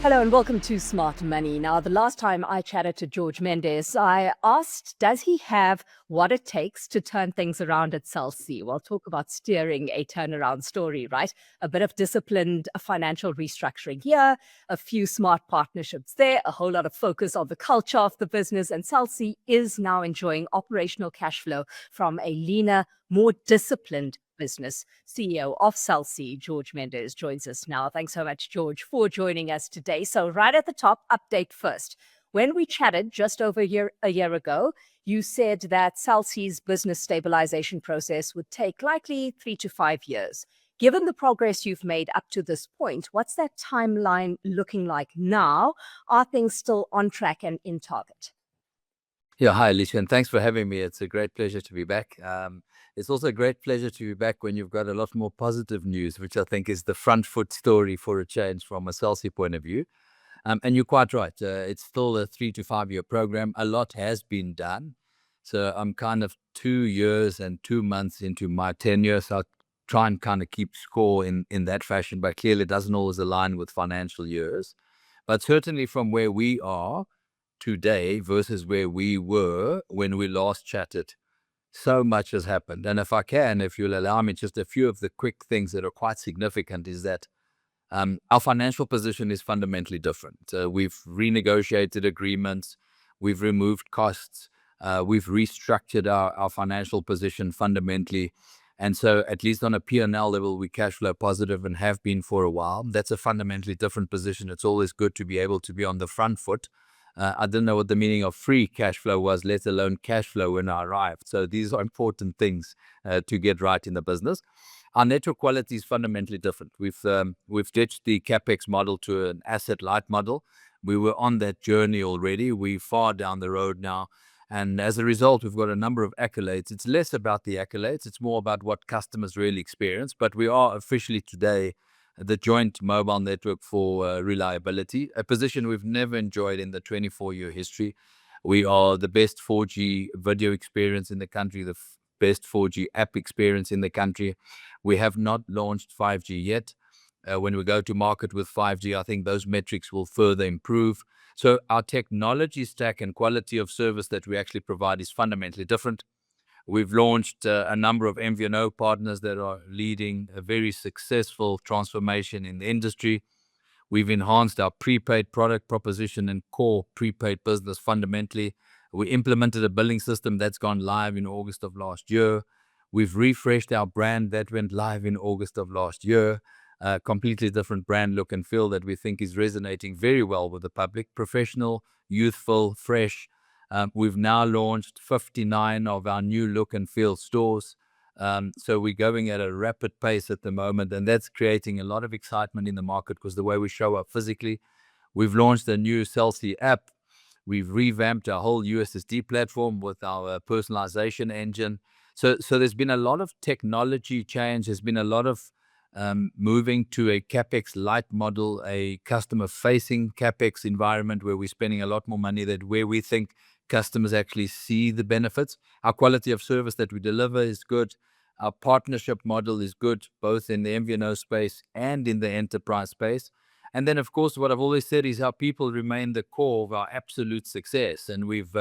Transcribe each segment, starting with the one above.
Hello and welcome to Smart Money. Now, the last time I chatted to Jorge Mendes, I asked, does he have what it takes to turn things around at Cell C? Well, talk about steering a turnaround story, right? A bit of disciplined financial restructuring here, a few smart partnerships there, a whole lot of focus on the culture of the business, and Cell C is now enjoying operational cash flow from a leaner, more disciplined business. CEO of Cell C, Jorge Mendes, joins us now. Thanks so much, George, for joining us today. So right at the top, update first. When we chatted just over a year ago, you said that Cell C's business stabilization process would take likely 3 to 5 years. Given the progress you've made up to this point, what's that timeline looking like now? Are things still on track and in target? Yeah, hi, Alicia, and thanks for having me. It's a great pleasure to be back. It's also a great pleasure to be back when you've got a lot more positive news, which I think is the front foot story for a change from a Cell C point of view. And you're quite right. It's still a 3 to 5 year program. A lot has been done. So I'm kind of 2 years and 2 months into my tenure. So I'll try and kind of keep score in that fashion, but clearly it doesn't always align with financial years. But certainly from where we are today versus where we were when we last chatted, so much has happened. And if you'll allow me, just a few of the quick things that are quite significant is that our financial position is fundamentally different. We've renegotiated agreements, we've removed costs, we've restructured our financial position fundamentally. And so at least on a P&L level, we cash flow positive and have been for a while. That's a fundamentally different position. It's always good to be able to be on the front foot. I didn't know what the meaning of free cash flow was, let alone cash flow when I arrived. So these are important things to get right in the business. Our network quality is fundamentally different. We've ditched the capex model to an asset light model. We were on that journey already. We're far down the road now. And as a result, we've got a number of accolades. It's less about the accolades. It's more about what customers really experience. But we are officially today the joint mobile network for reliability, a position we've never enjoyed in the 24-year history. We are the best 4G video experience in the country, the best 4G app experience in the country. We have not launched 5G yet. When we go to market with 5G, I think those metrics will further improve. So our technology stack and quality of service that we actually provide is fundamentally different. We've launched a number of MVNO partners that are leading a very successful transformation in the industry. We've enhanced our prepaid product proposition and core prepaid business fundamentally. We implemented a billing system that's gone live in August of last year. We've refreshed our brand that went live in August of last year. A completely different brand look and feel that we think is resonating very well with the public. Professional, youthful, fresh. We've now launched 59 of our new look and feel stores. So we're going at a rapid pace at the moment, and that's creating a lot of excitement in the market because the way we show up physically. We've launched a new Cell C app. We've revamped our whole USSD platform with our personalization engine. So there's been a lot of technology change. There's been a lot of moving to a CapEx light model, a customer-facing CapEx environment where we're spending a lot more money where we think customers actually see the benefits. Our quality of service that we deliver is good. Our partnership model is good, both in the MVNO space and in the enterprise space. And then, of course, what I've always said is our people remain the core of our absolute success. And we've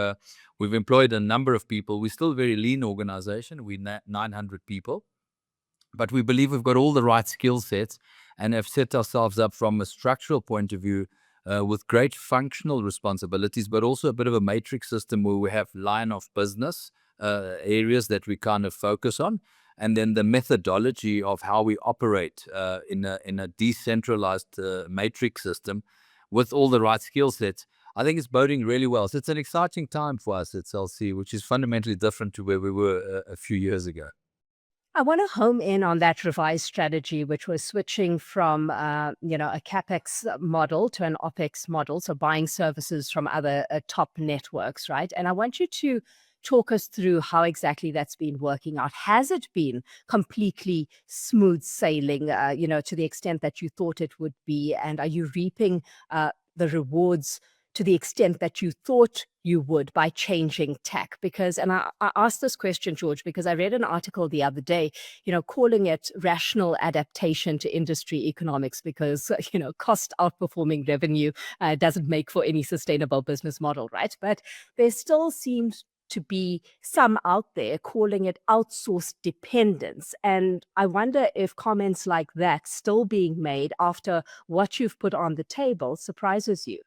employed a number of people. We're still a very lean organization. We're 900 people. But we believe we've got all the right skill sets and have set ourselves up from a structural point of view with great functional responsibilities, but also a bit of a matrix system where we have line of business areas that we kind of focus on. And then the methodology of how we operate in a decentralized matrix system with all the right skill sets, I think it's boding really well. So it's an exciting time for us at Cell C, which is fundamentally different to where we were a few years ago. I want to home in on that revised strategy, which was switching from, a CapEx model to an OpEx model, so buying services from other top networks, right? And I want you to talk us through how exactly that's been working out. Has it been completely smooth sailing, to the extent that you thought it would be? And are you reaping the rewards to the extent that you thought you would by changing tack? Because, and I asked this question, George, because I read an article the other day, calling it rational adaptation to industry economics, because, cost outperforming revenue doesn't make for any sustainable business model, right? But there still seems to be some out there calling it outsourced dependence. And I wonder if comments like that still being made after what you've put on the table surprises you.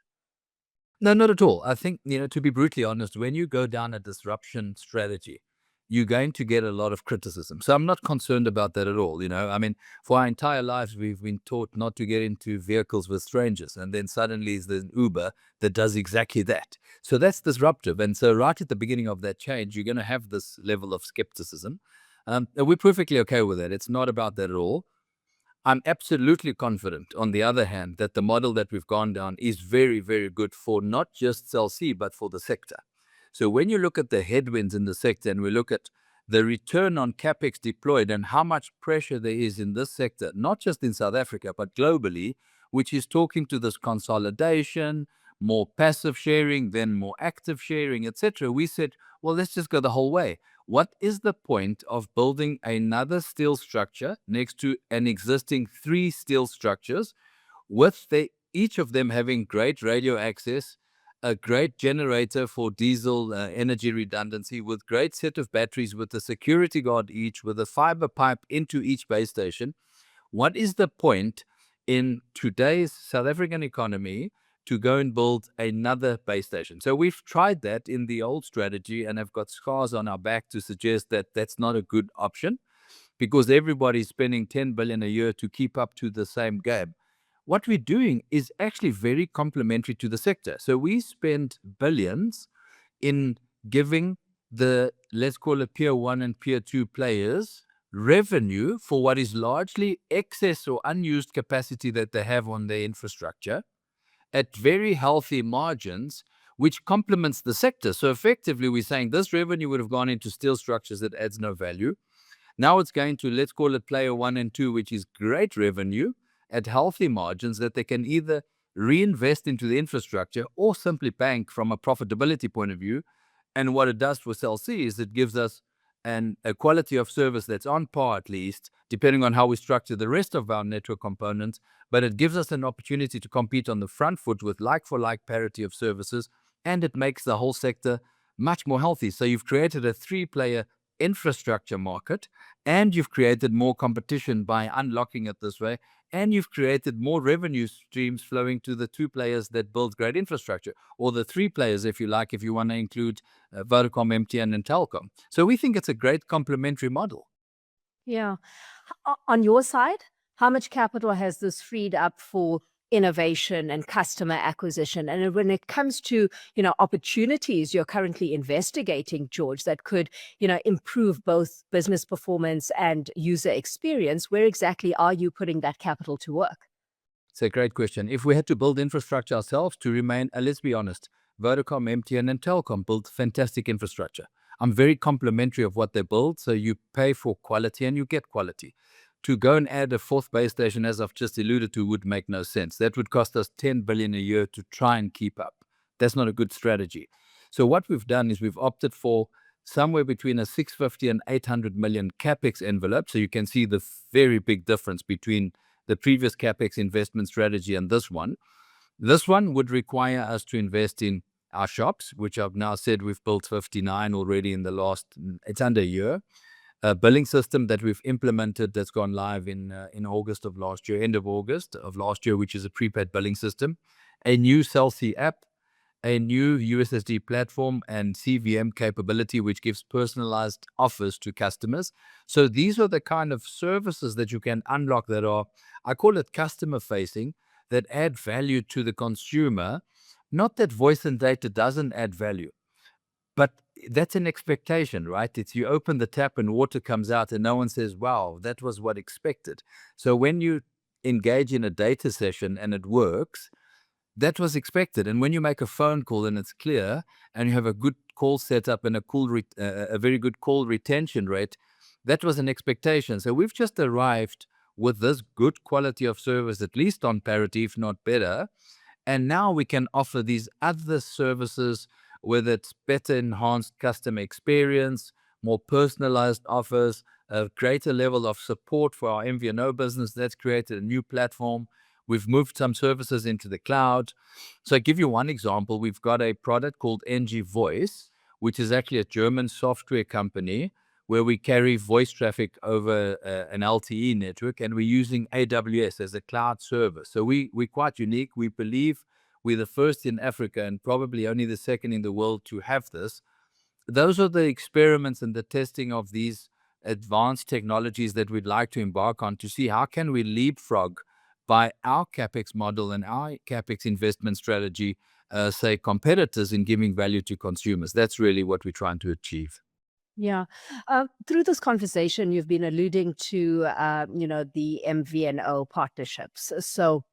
No, not at all. I think, to be brutally honest, when you go down a disruption strategy, you're going to get a lot of criticism. So I'm not concerned about that at all. I mean, for our entire lives, we've been taught not to get into vehicles with strangers. And then suddenly there's an Uber that does exactly that. So that's disruptive. And so right at the beginning of that change, you're going to have this level of skepticism. And we're perfectly okay with that. It's not about that at all. I'm absolutely confident, on the other hand, that the model that we've gone down is very, very good for not just Cell C, but for the sector. So when you look at the headwinds in the sector and we look at the return on capex deployed and how much pressure there is in this sector, not just in South Africa, but globally, which is talking to this consolidation, more passive sharing, then more active sharing, etc., we said, well, let's just go the whole way. What is the point of building another steel structure next to an existing 3 steel structures with each of them having great radio access, a great generator for diesel energy redundancy, with great set of batteries, with a security guard each, with a fiber pipe into each base station? What is the point in today's South African economy to go and build another base station? So we've tried that in the old strategy and have got scars on our back to suggest that that's not a good option, because everybody's spending 10 billion a year to keep up to the same game. What we're doing is actually very complementary to the sector. So we spend billions in giving the, let's call it Peer 1 and Peer 2 players, revenue for what is largely excess or unused capacity that they have on their infrastructure at very healthy margins, which complements the sector. So effectively, we're saying this revenue would have gone into steel structures that adds no value. Now it's going to, let's call it player 1 and 2, which is great revenue at healthy margins that they can either reinvest into the infrastructure or simply bank from a profitability point of view. And what it does for Cell C is it gives us a quality of service that's on par, at least, depending on how we structure the rest of our network components. But it gives us an opportunity to compete on the front foot with like-for-like parity of services, and it makes the whole sector much more healthy. So you've created a 3-player infrastructure market, and you've created more competition by unlocking it this way, and you've created more revenue streams flowing to the 2 players that build great infrastructure, or the 3 players, if you like, if you want to include Vodacom, MTN, and Telkom. So we think it's a great complementary model. Yeah. On your side, how much capital has this freed up for innovation and customer acquisition? And when it comes to, opportunities you're currently investigating, George, that could, improve both business performance and user experience, where exactly are you putting that capital to work? It's a great question. If we had to build infrastructure ourselves to remain, let's be honest, Vodacom, MTN, and Telkom build fantastic infrastructure. I'm very complimentary of what they build, so you pay for quality and you get quality. To go and add a 4th base station, as I've just alluded to, would make no sense. That would cost us 10 billion a year to try and keep up. That's not a good strategy. So what we've done is we've opted for somewhere between a 650 and 800 million capex envelope. So you can see the very big difference between the previous capex investment strategy and this one. This one would require us to invest in our shops, which I've now said we've built 59 already in the last, it's under a year. A billing system that we've implemented that's gone live in August of last year, end of August of last year, which is a prepaid billing system, a new Cell C app, a new USSD platform and CVM capability, which gives personalized offers to customers. So these are the kind of services that you can unlock that are, I call it customer facing, that add value to the consumer. Not that voice and data doesn't add value, but that's an expectation, right? It's you open the tap and water comes out and no one says, wow, that was what expected. So when you engage in a data session and it works, that was expected. And when you make a phone call and it's clear and you have a good call setup and a very good call retention rate, that was an expectation. So we've just arrived with this good quality of service, at least on parity, if not better. And now we can offer these other services whether it's better enhanced customer experience, more personalized offers, a greater level of support for our MVNO business. That's created a new platform. We've moved some services into the cloud. So I give you one example. We've got a product called NG Voice, which is actually a German software company where we carry voice traffic over an LTE network, and we're using AWS as a cloud service. So we're quite unique. We believe we're the first in Africa and probably only the second in the world to have this. Those are the experiments and the testing of these advanced technologies that we'd like to embark on to see how can we leapfrog by our capex model and our capex investment strategy, say competitors in giving value to consumers. That's really what we're trying to achieve. Yeah. Through this conversation, you've been alluding to, the MVNO partnerships. So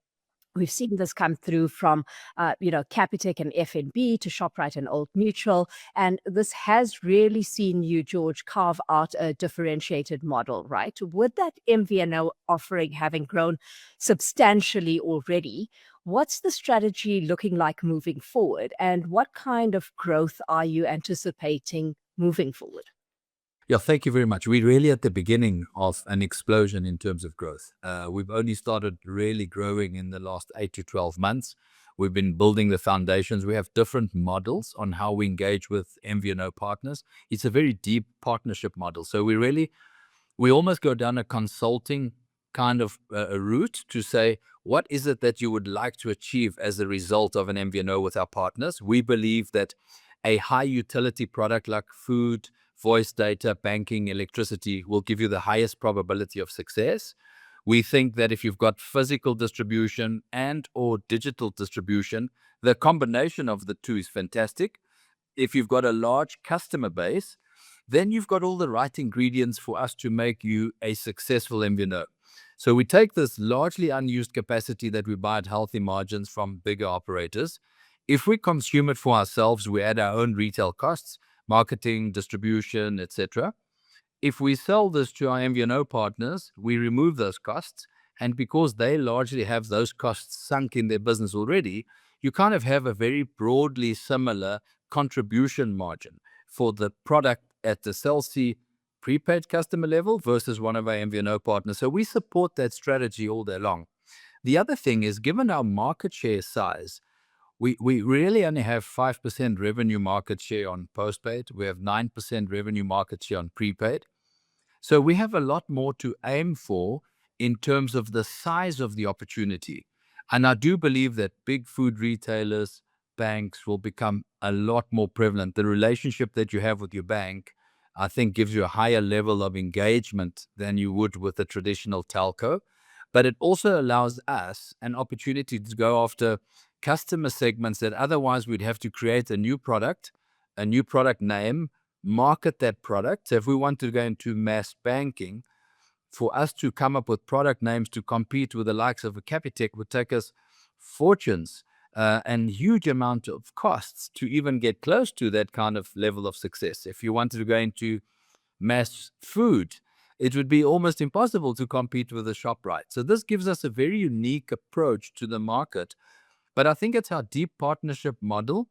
we've seen this come through from, Capitec and FNB to Shoprite and Old Mutual. And this has really seen you, George, carve out a differentiated model, right? With that MVNO offering having grown substantially already, what's the strategy looking like moving forward? And what kind of growth are you anticipating moving forward? Yeah, thank you very much. We're really at the beginning of an explosion in terms of growth. We've only started really growing in the last 8 to 12 months. We've been building the foundations. We have different models on how we engage with MVNO partners. It's a very deep partnership model. So we almost go down a consulting kind of a route to say, what is it that you would like to achieve as a result of an MVNO with our partners? We believe that a high utility product like food, voice data, banking, electricity will give you the highest probability of success. We think that if you've got physical distribution and or digital distribution, the combination of the two is fantastic. If you've got a large customer base, then you've got all the right ingredients for us to make you a successful MVNO. So we take this largely unused capacity that we buy at healthy margins from bigger operators. If we consume it for ourselves, we add our own retail costs, marketing, distribution, etc. If we sell this to our MVNO partners, we remove those costs. And because they largely have those costs sunk in their business already, you kind of have a very broadly similar contribution margin for the product at the Cell C prepaid customer level versus one of our MVNO partners. So we support that strategy all day long. The other thing is, given our market share size, we really only have 5% revenue market share on postpaid. We have 9% revenue market share on prepaid. So we have a lot more to aim for in terms of the size of the opportunity. And I do believe that big food retailers, banks will become a lot more prevalent. The relationship that you have with your bank, I think, gives you a higher level of engagement than you would with a traditional telco. But it also allows us an opportunity to go after customer segments that otherwise we'd have to create a new product name, market that product. So if we want to go into mass banking, for us to come up with product names to compete with the likes of a Capitec would take us fortunes and huge amount of costs to even get close to that kind of level of success. If you wanted to go into mass food, it would be almost impossible to compete with a ShopRite. So this gives us a very unique approach to the market. But I think it's our deep partnership model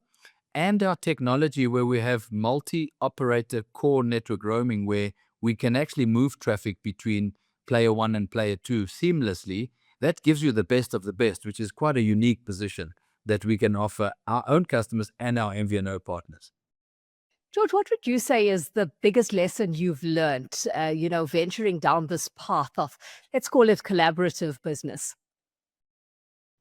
and our technology where we have multi-operator core network roaming, where we can actually move traffic between player one and player two seamlessly. That gives you the best of the best, which is quite a unique position that we can offer our own customers and our MVNO partners. George, what would you say is the biggest lesson you've learned, venturing down this path of, let's call it collaborative business?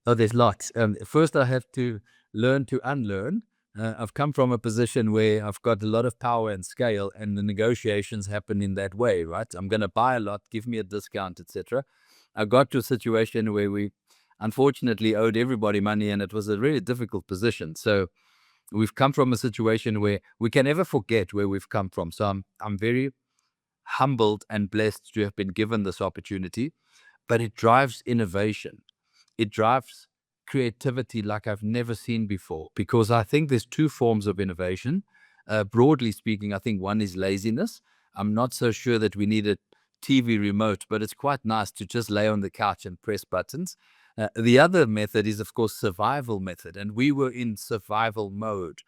Oh, there's lots. First, I have to learn to unlearn. I've come from a position where I've got a lot of power and scale, and the negotiations happen in that way, right? I'm going to buy a lot, give me a discount, etc. I got to a situation where we unfortunately owed everybody money, and it was a really difficult position. So we've come from a situation where we can never forget where we've come from. So I'm very humbled and blessed to have been given this opportunity, but it drives innovation. It drives creativity like I've never seen before, because I think there's two forms of innovation. Broadly speaking, I think one is laziness. I'm not so sure that we need a TV remote, but it's quite nice to just lay on the couch and press buttons. The other method is, of course, survival method, and we were in survival mode.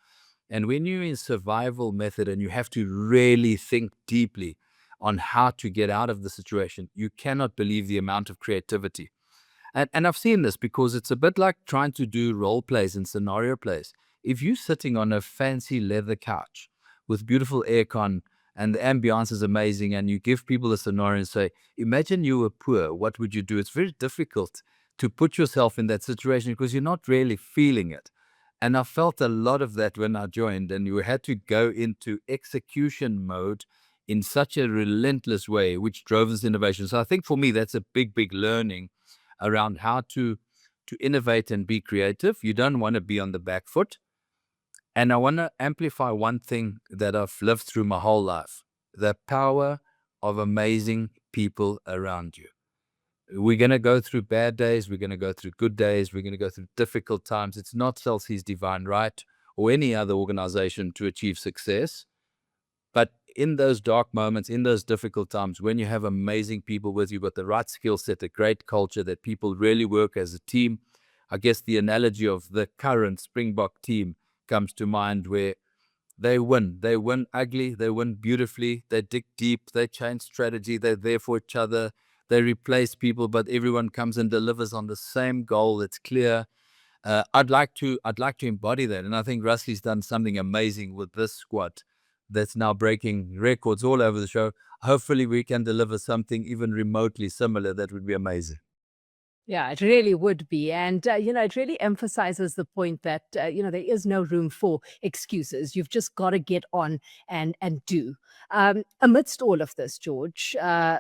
And when you're in survival method and you have to really think deeply on how to get out of the situation, you cannot believe the amount of creativity. And I've seen this because it's a bit like trying to do role plays and scenario plays. If you're sitting on a fancy leather couch with beautiful aircon and the ambiance is amazing, and you give people a scenario and say, imagine you were poor, what would you do? It's very difficult to put yourself in that situation because you're not really feeling it. And I felt a lot of that when I joined, and you had to go into execution mode in such a relentless way, which drove this innovation. So I think for me, that's a big learning around how to innovate and be creative. You don't want to be on the back foot. And I want to amplify one thing that I've lived through my whole life: the power of amazing people around you. We're going to go through bad days. We're going to go through good days. We're going to go through difficult times. It's not Cell C's divine right or any other organization to achieve success. But in those dark moments, in those difficult times, when you have amazing people with you, with the right skill set, a great culture, that people really work as a team, I guess the analogy of the current Springbok team comes to mind, where they win. They win ugly. They win beautifully. They dig deep. They change strategy. They're there for each other. They replace people, but everyone comes and delivers on the same goal. It's clear. I'd like to embody that, and I think Rusley's done something amazing with this squad that's now breaking records all over the show. Hopefully, we can deliver something even remotely similar. That would be amazing. Yeah, it really would be. And, it really emphasizes the point that, there is no room for excuses. You've just got to get on and do. Amidst all of this, George,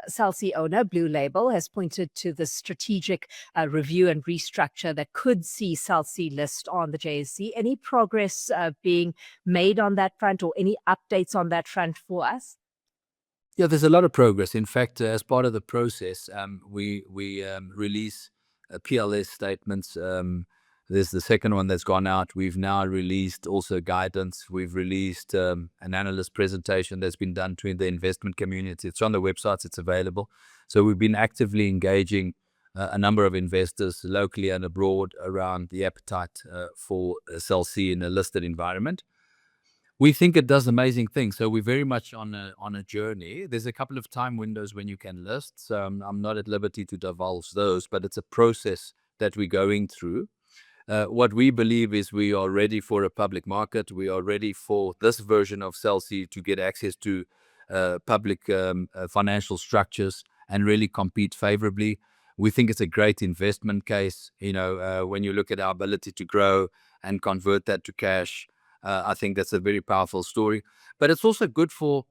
Cell C owner Blue Label has pointed to the strategic review and restructure that could see Cell C list on the JSE. Any progress being made on that front, or any updates on that front for us? Yeah, there's a lot of progress. In fact, as part of the process, we release PLS statements. There's the second one that's gone out. We've now released also guidance. We've released an analyst presentation that's been done to the investment community. It's on the websites. It's available. So we've been actively engaging a number of investors locally and abroad around the appetite for Cell C in a listed environment. We think it does amazing things. So we're very much on a journey. There's a couple of time windows when you can list. So I'm not at liberty to divulge those, but it's a process that we're going through. What we believe is we are ready for a public market. We are ready for this version of Cell C to get access to public financial structures and really compete favorably. We think it's a great investment case. When you look at our ability to grow and convert that to cash, I think that's a very powerful story. But it's also good for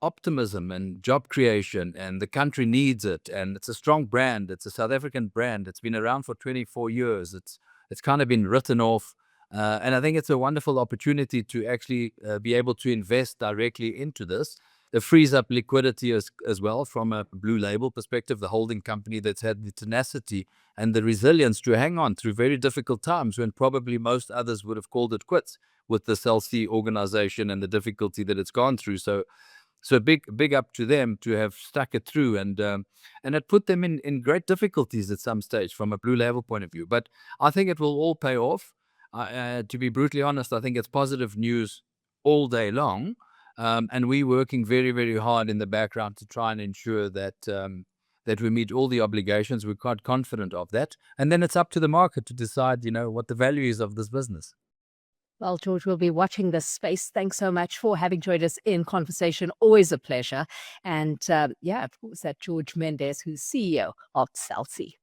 optimism and job creation, and the country needs it. And it's a strong brand. It's a South African brand. It's been around for 24 years. It's kind of been written off. And I think it's a wonderful opportunity to actually be able to invest directly into this. It frees up liquidity as well from a Blue Label perspective, the holding company that's had the tenacity and the resilience to hang on through very difficult times when probably most others would have called it quits with the Cell C organization and the difficulty that it's gone through. So big up to them to have stuck it through, and it put them in great difficulties at some stage from a Blue Label point of view. But I think it will all pay off. To be brutally honest, I think it's positive news all day long. And we're working very, very hard in the background to try and ensure that that we meet all the obligations. We're quite confident of that. And then it's up to the market to decide, what the value is of this business. Well, George, we'll be watching this space. Thanks so much for having joined us in conversation. Always a pleasure. And of course, that Jorge Mendes, who's CEO of Cell C.